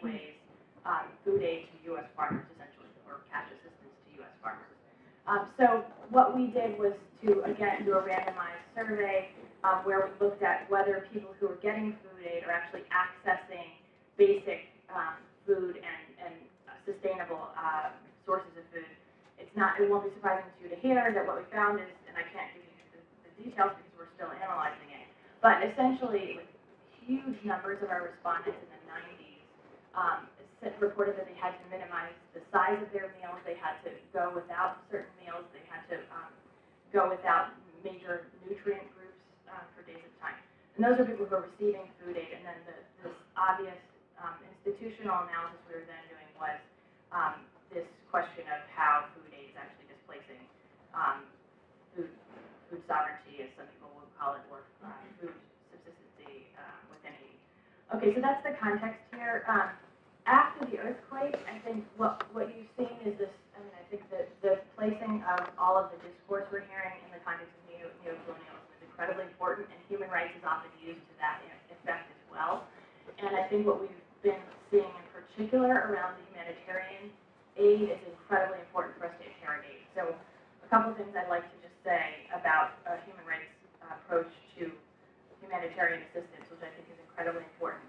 ways food aid to U.S. farmers, essentially, or cash assistance to U.S. farmers. So what we did was to, again, do a randomized survey where we looked at whether people who are getting food aid are actually accessing basic food and sustainable sources of food. It won't be surprising to you to hear that what we found is, and I can't give you the details because we're still analyzing it, but essentially, like, huge numbers of our respondents in the 90s reported that they had to minimize the size of their meals, they had to go without certain meals, they had to go without major nutrient groups for days at a time. And those are people who are receiving food aid. And then this obvious institutional analysis we were then doing was this question of how food aid is actually displacing food sovereignty, as some people would call it, or food subsistency within Haiti. Okay, so that's the context here. After the earthquake, I think what you've seen is this, I think that the placing of all of the discourse we're hearing in the context of neocolonialism is incredibly important, and human rights is often used to that effect as well. And I think what we've been seeing in particular around the humanitarian aid is incredibly important for us to interrogate. So a couple of things I'd like to just say about a human rights approach to humanitarian assistance, which I think is incredibly important.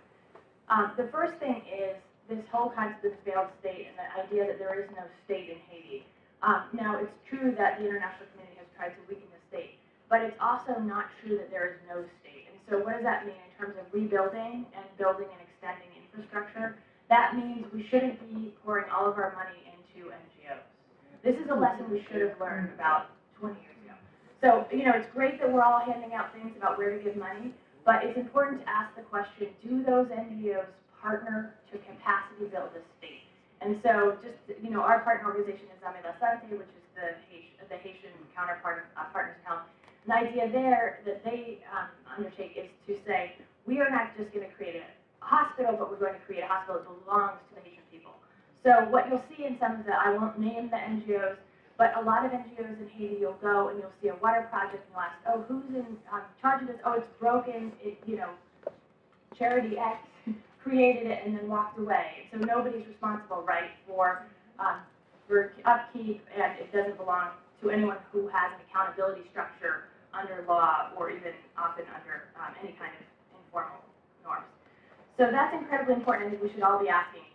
The first thing is this whole concept of the failed state and the idea that there is no state in Haiti. Now, it's true that the international community has tried to weaken the state, but it's also not true that there is no state. And so what does that mean in terms of rebuilding and building and extending infrastructure? That means we shouldn't be pouring all of our money into NGOs. This is a lesson we should have learned about 20 years ago. So, it's great that we're all handing out things about where to give money, but it's important to ask the question, do those NGOs partner to capacity build the state? And so just, our partner organization is Zame La Sante, which is the Haitian counterpart of Partners in Health. And the idea there that they undertake is to say, we are not just going to create a hospital, but we're going to create a hospital that belongs to the Haitian people. So what you'll see in some of the, I won't name the NGOs, but a lot of NGOs in Haiti, you'll go and you'll see a water project and you'll ask, oh, who's in charge of this? Oh, it's broken, Charity X created it and then walked away. So nobody's responsible, right, for upkeep, and it doesn't belong to anyone who has an accountability structure under law or even often under any kind of informal norms. So that's incredibly important. I think we should all be asking.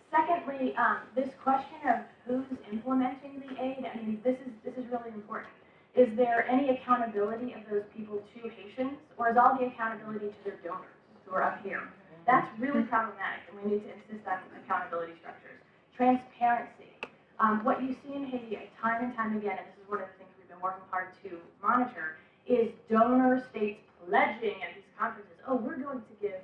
Secondly, this question of who's implementing the aid, this is really important. Is there any accountability of those people to Haitians, or is all the accountability to their donors who are up here? That's really problematic, and we need to insist on accountability structures. Transparency. What you see in Haiti time and time again, and this is one of the things we've been working hard to monitor, is donor states pledging at these conferences, oh, we're going to give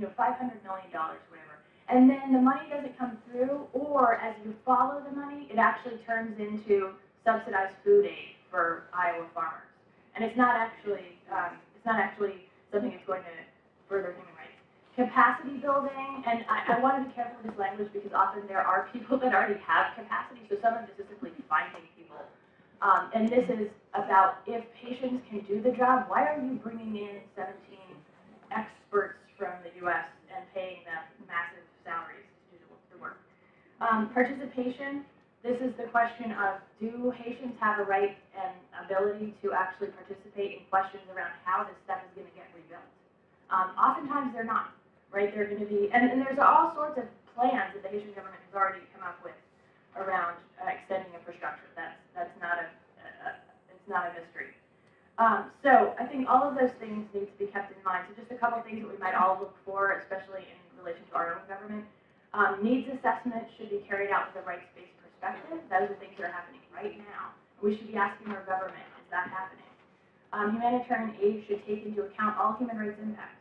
$500 million, whatever. And then the money doesn't come through, or as you follow the money, it actually turns into subsidized food aid for Iowa farmers. And it's not actually something that's going to further human rights. Capacity building, and I want to be careful with this language because often there are people that already have capacity, so some of this is simply finding people. And this is about if patients can do the job, why are you bringing in 17 experts from the U.S. and paying them massive salaries to do the work? Participation, this is the question of, do Haitians have a right and ability to actually participate in questions around how this stuff is going to get rebuilt? Oftentimes they're not. Right, they're going to be, and there's all sorts of plans that the Haitian government has already come up with around extending infrastructure. That's not it's not a mystery. So I think all of those things need to be kept in mind. So just a couple of things that we might all look for, especially in relation to our own government. Needs assessment should be carried out with a rights-based perspective. Those are things that are happening right now. We should be asking our government, is that happening? Humanitarian aid should take into account all human rights impacts.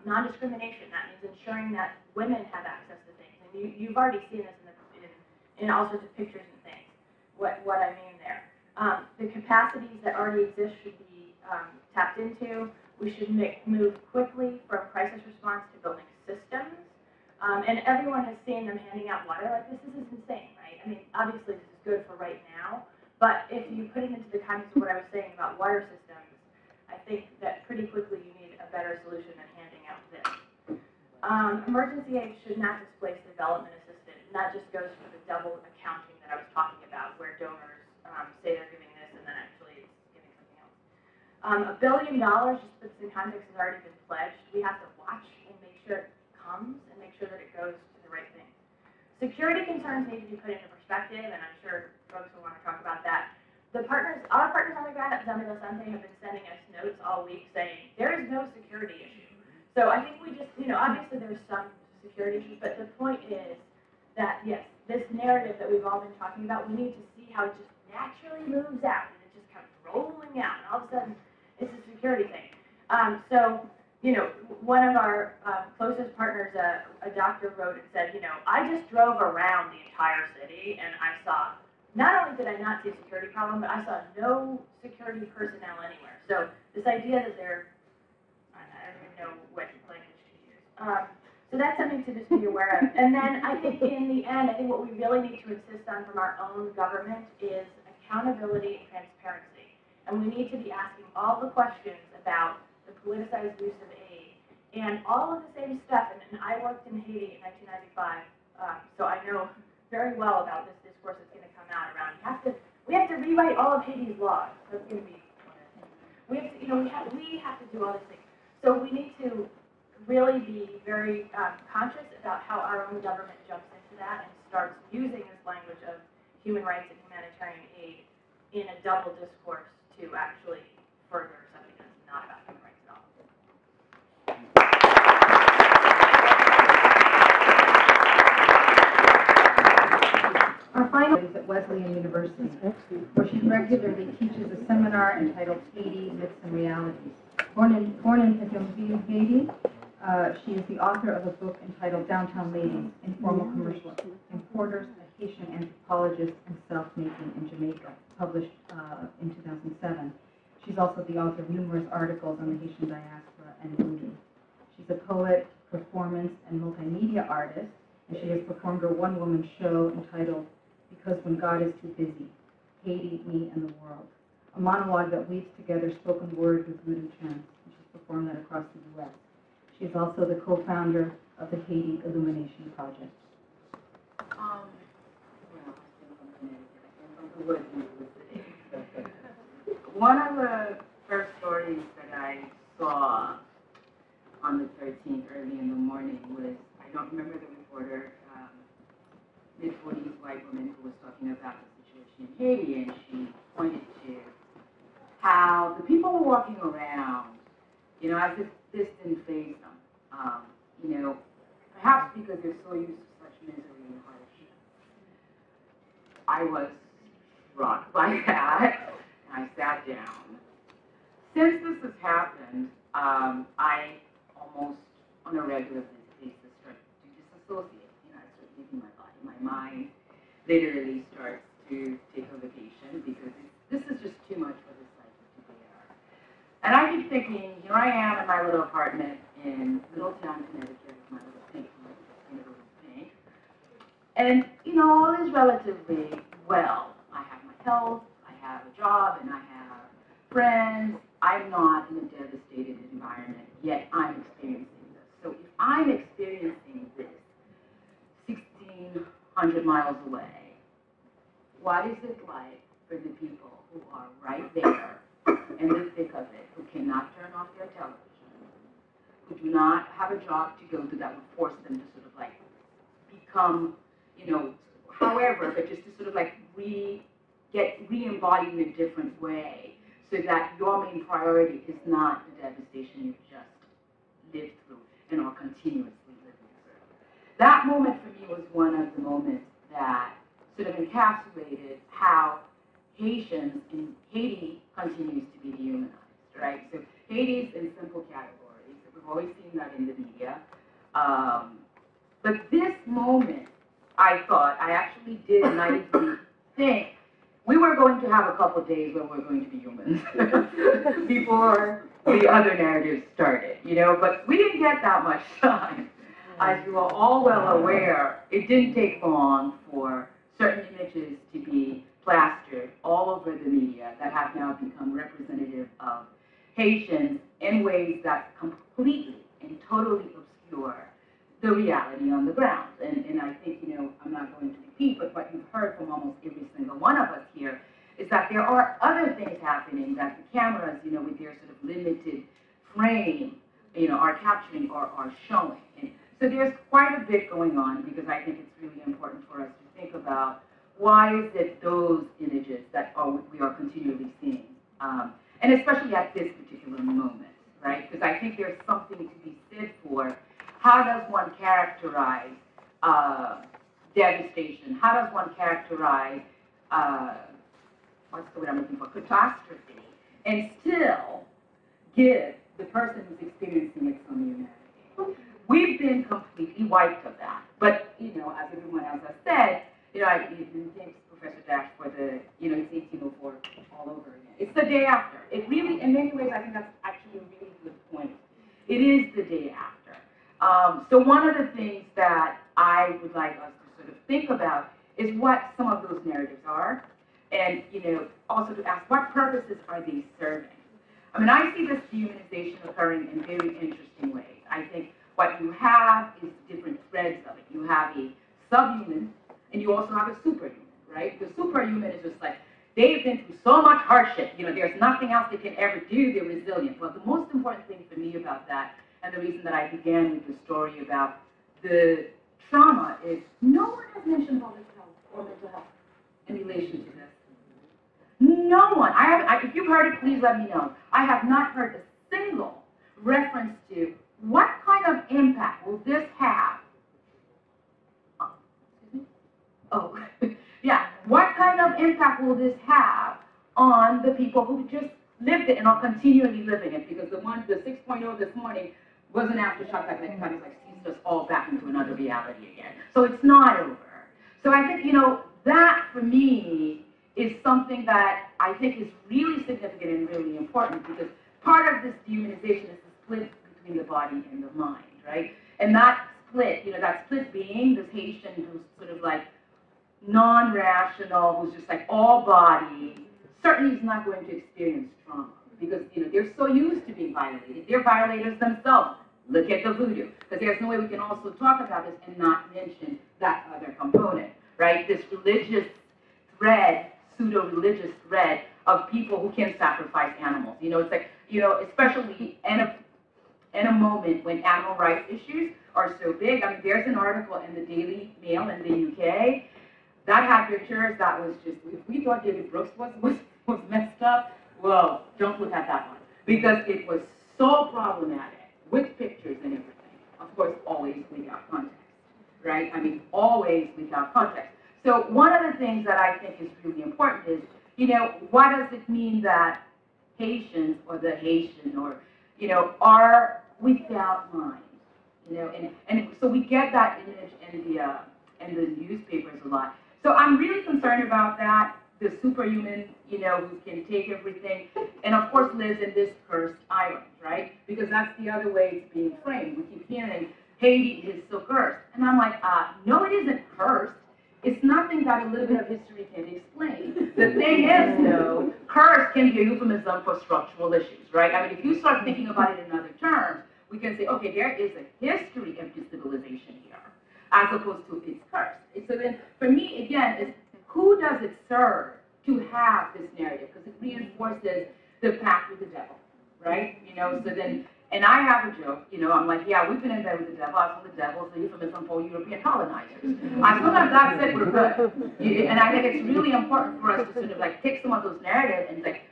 Non-discrimination, that means ensuring that women have access to things. And you've already seen this in all sorts of pictures and things, what I mean there. The capacities that already exist should be tapped into. We should move quickly from crisis response to building systems. And everyone has seen them handing out water like this. This is insane, right? Obviously this is good for right now, but if you put it into the context of what I was saying about water systems, I think that pretty quickly you need a better solution than handing out this. Emergency aid should not displace development assistance, and that just goes for the double accounting that I was talking about, where donors say they're giving this and then actually it's giving something else. $1 billion, just to put this in context, has already been pledged. We have to watch and make sure it comes and make sure that it goes to the right thing. Security concerns need to be put into perspective, and I'm sure folks will want to talk about that. Our partners on the ground at Zambi Lasante have been sending us notes all week saying there is no security issue. So I think we just, obviously there's some security issues, but the point is that, yes, this narrative that we've all been talking about, we need to see how it just naturally moves out, and it just comes rolling out, and all of a sudden it's a security thing. One of our closest partners, a doctor, wrote and said, I just drove around the entire city, and I saw, not only did I not see a security problem, but I saw no security personnel anywhere. So this idea that they're, I don't even know what language to use. So that's something to just be aware of. And then I think in the end, I think what we really need to insist on from our own government is accountability and transparency. And we need to be asking all the questions about the politicized use of aid and all of the same stuff. And I worked in Haiti in 1995, so I know very well about this discourse that's going to come out around we have to rewrite all of Haiti's laws. That's going to be one of the things. We have to, we have to do all these things. So we need to really be very conscious about how our own government jumps into that and starts using this language of human rights and humanitarian aid in a double discourse to actually further something that's not about human rights at all. Our final is at Wesleyan University, where she regularly teaches a seminar entitled Haiti, Myths and Realities. Born in Pétionville, Haiti, she is the author of a book entitled Downtown Ladies, Informal Commercial Importers, a Haitian Anthropologist and Self-Making in Jamaica, published in 2007. She's also the author of numerous articles on the Haitian diaspora and voodoo. She's a poet, performance, and multimedia artist, and she has performed her one-woman show entitled Because When God Is Too Busy, Haiti, Me, and the World, a monologue that weaves together spoken word with voodoo chants, and she's performed that across the U.S. She is also the co-founder of the Haiti Illumination Project. One of the first stories that I saw on the 13th early in the morning was, I don't remember the reporter, mid-40s white woman who was talking about the situation in Haiti, and she pointed to how the people were walking around, as if this didn't faze them, perhaps because they're so used to such misery and hardship. I was rocked by that, and I sat down. Since this has happened, I almost on a regular basis start to disassociate. I start leaving my body. My mind literally starts to take a vacation because this is just too much for this life to bear. And I keep thinking, here I am in my little apartment in Middletown, Connecticut, with my little pink, pink. And, all is relatively well. I have my health, I have a job, and I have friends. I'm not in a devastated environment, yet I'm experiencing this. So if I'm experiencing this 1,600 miles away, what is it like for the people who are right there in the thick of it, who cannot turn off their television, who do not have a job to go to that would force them to sort of like become, however, but just to sort of like get re-embodied in a different way so that your main priority is not the devastation you've just lived through and are continuously living through. That moment for me was one of the moments that sort of encapsulated how Haitians in Haiti continues to be dehumanized, right? So Haiti's in simple categories. We've always seen that in the media. But this moment, I thought, I actually did naively think we were going to have a couple of days where we're going to be humans before the other narratives started, but we didn't get that much time. As you are all well aware, it didn't take long for certain images to be plastered all over the media that have now become representative of Haitians in ways that completely and totally obscure the reality on the ground. And I think, you know, I'm not going to repeat, but what you've heard from almost every single one of us here is that there are other things happening that the cameras, you know, with their sort of limited frame, you know, are capturing or are showing. And so there's quite a bit going on, because I think it's really important for us to think about why is it those images that we are continually seeing, and especially at this particular moment, right? Because I think there's something to be said for how does one characterize devastation? How does one characterize what's the word I'm looking for, catastrophe, and still give the person who's experiencing it some humanity? We've been completely wiped of that. But, you know, as everyone else has said, you know, thanks Professor Dash for the, you know, it's 1804 all over again. It's the day after. It really, in many ways, I think that's actually a really good point. It is the day after. So one of the things that I would like us to sort of think about is what some of those narratives are, and, you know, also to ask what purposes are they serving? I mean, I see this dehumanization occurring in very interesting ways. I think what you have is different threads of it. You have a subhuman, and you also have a superhuman, right? The superhuman is just like, they've been through so much hardship, you know, there's nothing else they can ever do, they're resilient. Well, the most important thing for me about that, and the reason that I began with the story about the trauma, is no one has mentioned public health or mental health in relation to this. No one. If you've heard it, please let me know. I have not heard a single reference to what kind of impact will this have. Oh, yeah. What kind of impact will this have on the people who just lived it and are continually living it? Because the 6.0 this morning was an aftershock that kind of like seized us all back into another reality again. So it's not over. So I think, you know, that for me is something that I think is really significant and really important, because part of this dehumanization is the split between the body and the mind, right? And that split, you know, that split being this Haitian who's sort of like non-rational, who's just like all body, certainly is not going to experience trauma, because, you know, they're so used to being violated. They're violators themselves. Look at the voodoo, because there's no way we can also talk about this and not mention that other component, right? This religious thread, pseudo-religious thread of people who can sacrifice animals. You know, it's like, you know, especially in a moment when animal rights issues are so big. I mean, there's an article in the Daily Mail in the UK that had pictures that was just, if we thought David Brooks was messed up, well, don't look at that one, because it was so problematic with pictures and everything. Of course, always without context, right? I mean, always without context. So one of the things that I think is really important is, you know, what does it mean that Haitians or the Haitian or, you know, are without mind? You know, and so we get that image in the newspapers a lot. So I'm really concerned about that, the superhuman, you know, who can take everything, and of course lives in this cursed island, right? Because that's the other way it's being framed. We keep hearing Haiti is so cursed. And I'm like, no, it isn't cursed. It's nothing that a little bit of history can explain. The thing is, though, curse can be a euphemism for structural issues, right? I mean, if you start thinking about it in other terms, we can say, okay, there is a history of destabilization here, as opposed to it's cursed. So then, for me, again, is who does it serve to have this narrative? Because it reinforces the pact with the devil, right? You know, so then, and I have a joke, you know, I'm like, yeah, we've been in bed with the devil. I the devil's the euphemism for European colonizers. As soon as that's it, we're good. And I think it's really important for us to sort of like take some of those narratives and like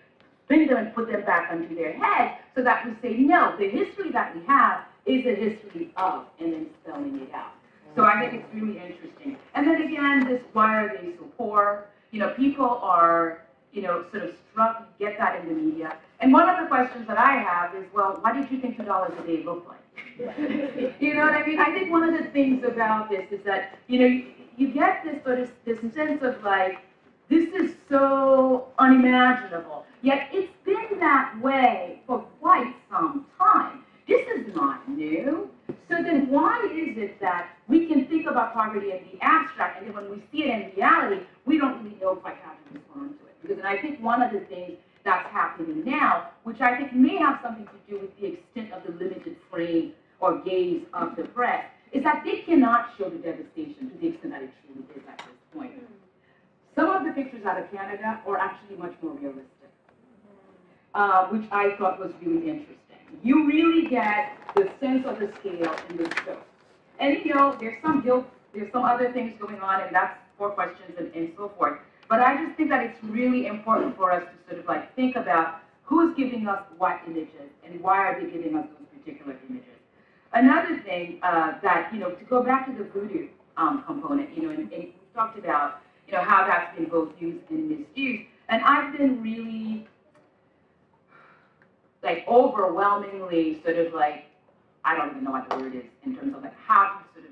bring them and put them back onto their head, so that we say, no, the history that we have is a history of, and then spelling it out. So I think it's really interesting. And then again, this, why are they so poor? You know, people are, you know, sort of struck, get that in the media. And one of the questions that I have is, well, why did you think $2 a day looked like? You know what I mean? I think one of the things about this is that, you know, you get this sort of this sense of like, this is so unimaginable. Yet it's been that way for quite some time. This is not new. So then why is it that we can think about poverty in the abstract, and then when we see it in reality, we don't really know quite how to respond to it? Because I think one of the things that's happening now, which I think may have something to do with the extent of the limited frame or gaze of the press, is that they cannot show the devastation to the extent that it truly is at this point. Some of the pictures out of Canada are actually much more realistic, which I thought was really interesting. You really get the sense of the scale in this scope. And you know, there's some other things going on, and that's for questions and so forth. But I just think that it's really important for us to sort of like think about who's giving us what images and why are they giving us those particular images. Another thing that, you know, to go back to the voodoo component, you know, and we talked about, you know, how that's been both used and misused. And I've been really, like, overwhelmingly sort of like, I don't even know what the word is in terms of like how to sort of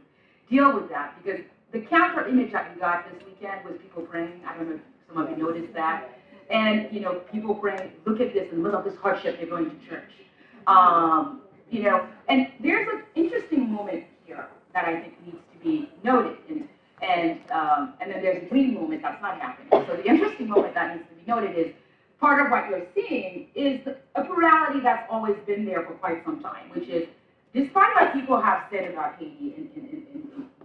deal with that, because the counter image that we got this weekend was people praying. I don't know if some of you noticed that. And, you know, people praying, look at this, and look at this hardship, they're going to church. You know, and there's an interesting moment here that I think needs to be noted. And then there's a dream moment that's not happening. So the interesting moment that needs to be noted is part of what you're seeing is a plurality that's always been there for quite some time, which is, despite what people have said about Haiti in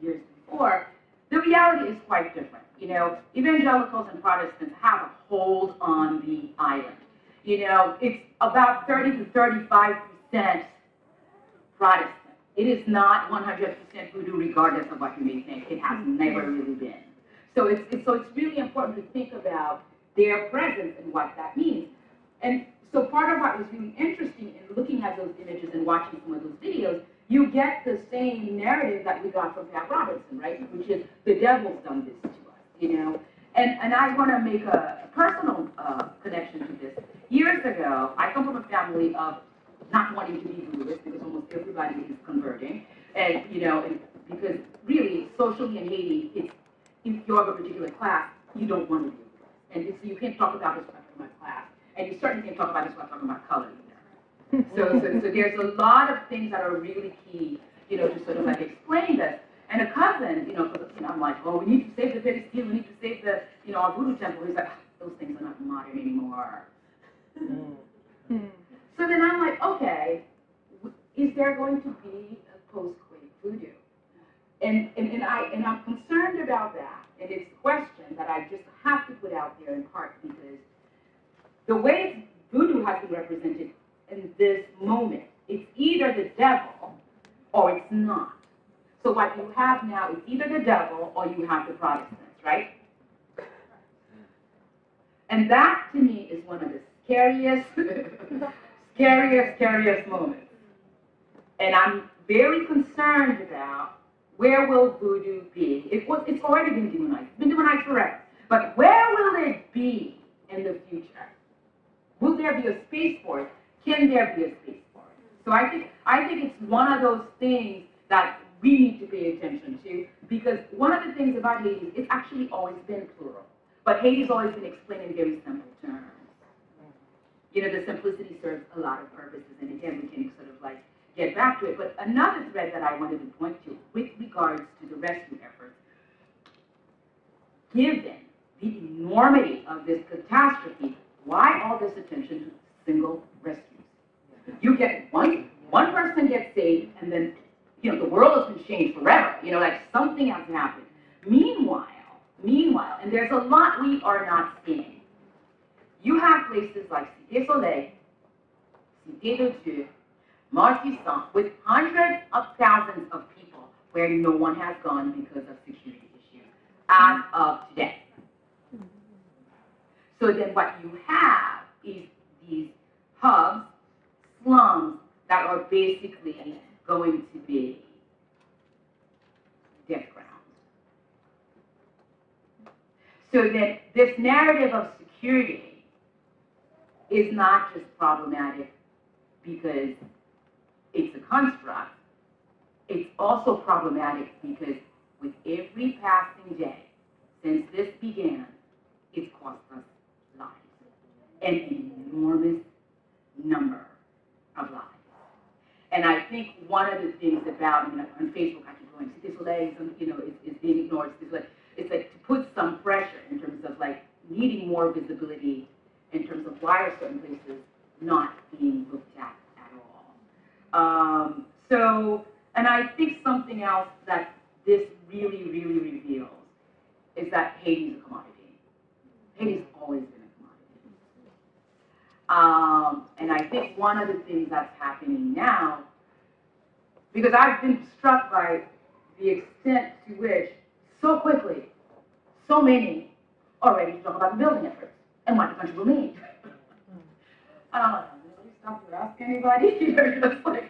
years before, the reality is quite different. You know, evangelicals and Protestants have a hold on the island. You know, it's about 30 to 35% Protestant. It is not 100% voodoo, regardless of what you may think. It has never really been. So it's really important to think about their presence and what that means. And so part of what was really interesting in looking at those images and watching some of those videos, you get the same narrative that we got from Pat Robertson, right? Which is, the devil's done this to us, you know? And I want to make a personal connection to this. Years ago, I come from a family of not wanting to be voodooist, because almost everybody is converting. And, you know, and because really, socially in Haiti, it's, if you're of a particular class, you don't want to be a voodooist. And so you can't talk about this when I'm talking about class. And you certainly can't talk about this when I'm talking about color either. So there's a lot of things that are really key, you know, to sort of like explain this. And a cousin, you know, I'm like, oh, we need to save the Pedestal, we need to save the, you know, our voodoo temple. He's like, those things are not modern anymore. So then I'm like, okay, is there going to be a post-quake voodoo? And I'm concerned about that. And it's a question that I just have to put out there in part because the way voodoo has been represented in this moment, it's either the devil or it's not. So what you have now is either the devil or you have the Protestants, right? And that to me is one of the scariest, scariest moments. And I'm very concerned about where will voodoo be. It's already been demonized. It's been demonized forever. But where will it be in the future? Will there be a space for it? Can there be a space for it? So I think it's one of those things that we need to pay attention to, because one of the things about Haiti is it's actually always been plural. But Haiti's always been explained in very simple terms. You know, the simplicity serves a lot of purposes, and again, we can sort of like get back to it. But another thread that I wanted to point to with regards to the rescue efforts, given the enormity of this catastrophe, why all this attention to single rescues? You get one person gets saved, and then, you know, the world has been changed forever. You know, like something has happened. Meanwhile, and there's a lot we are not seeing. You have places like Cité Soleil, Cité de Dieu, Martissant, with hundreds of thousands of people where no one has gone because of security issues as of today. So then what you have is these hubs, slums, that are basically going to be death grounds. So that this narrative of security is not just problematic because it's a construct, it's also problematic because with every passing day since this began, it's cost us lives, an enormous number of lives. And I think one of the things about, I mean, on Facebook, I keep going, Cité Soleil, you know, is being ignored. It's like to put some pressure in terms of like needing more visibility in terms of why are certain places not being looked at all. And And I think something else that this really, really reveals is that Haiti's a commodity. Haiti's always been a commodity. And I think one of the things that's happening now, because I've been struck by the extent to which, so quickly, so many are ready to talk about the building efforts and what the country will need. And I'm like, anybody stop to ask anybody? Just like,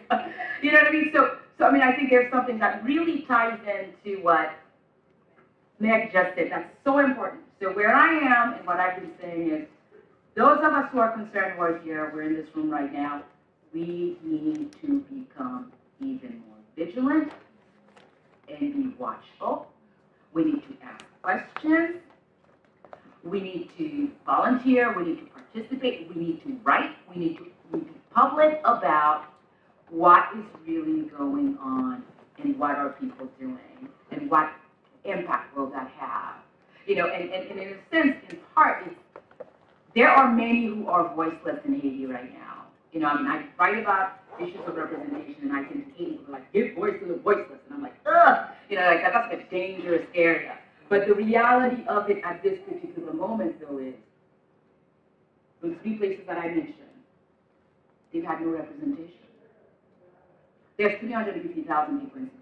you know what I mean? So I mean, I think there's something that really ties into what Meg just said that's so important. So where I am and what I've been saying is, those of us who are concerned we're here, we're in this room right now, we need to become even more vigilant and be watchful. We need to ask questions. We need to volunteer. We need to participate. We need to write. We need to be public about what is really going on and what are people doing and what impact will that have. You know, and in a sense, in part, there are many who are voiceless in Haiti right now. You know, I mean, I write about issues of representation, and I think Haiti people are like, give voice to the voiceless, and I'm like, ugh, you know, like that's like a dangerous area. But the reality of it at this particular moment, though, is the three places that I mentioned, they've had no representation. There's 350,000 people in CLACS.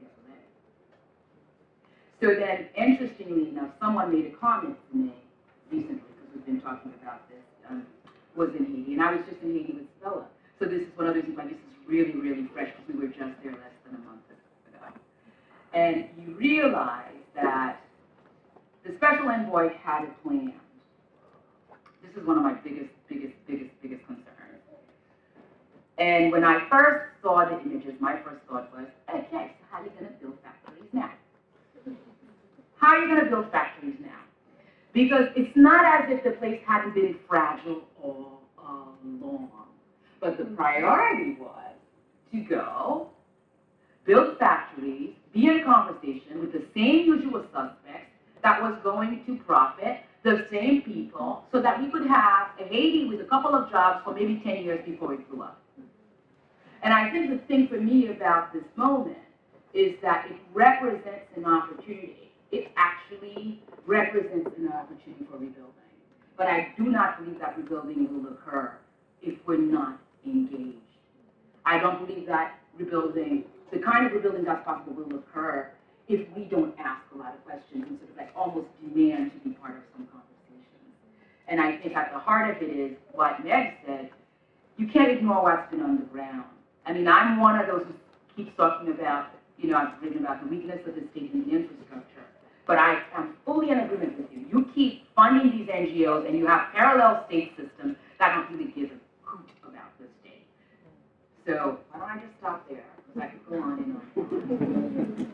So then, interestingly enough, someone made a comment to me recently, because we've been talking about this, was in Haiti, and I was just in Haiti with Stella. So this is one of those things like, this is really, really fresh, because we were just there less than a month ago. And you realize that the special envoy had a plan. This is one of my biggest concerns. And when I first saw the images, my first thought was, okay, so how are you going to build factories now? How are you going to build factories now? Because it's not as if the place hadn't been fragile all along. But the priority was to go, build factories, be in conversation with the same usual suspects that was going to profit the same people, so that we could have a Haiti with a couple of jobs for maybe 10 years before it blew up. And I think the thing for me about this moment is that it represents an opportunity. It actually represents an opportunity for rebuilding. But I do not believe that rebuilding will occur if we're not engaged. I don't believe that rebuilding, the kind of rebuilding that's possible, will occur if we don't ask a lot of questions and sort of like almost demand to be part of some conversations. And I think at the heart of it is what Meg said, you can't ignore what's been on the ground. I mean, I'm one of those who keeps talking about, you know, I've written about the weakness of the state and the infrastructure. But I am fully in agreement with you. You keep funding these NGOs and you have parallel state systems that don't really give a hoot about the state. So why don't I just stop there? Because I could go on and on.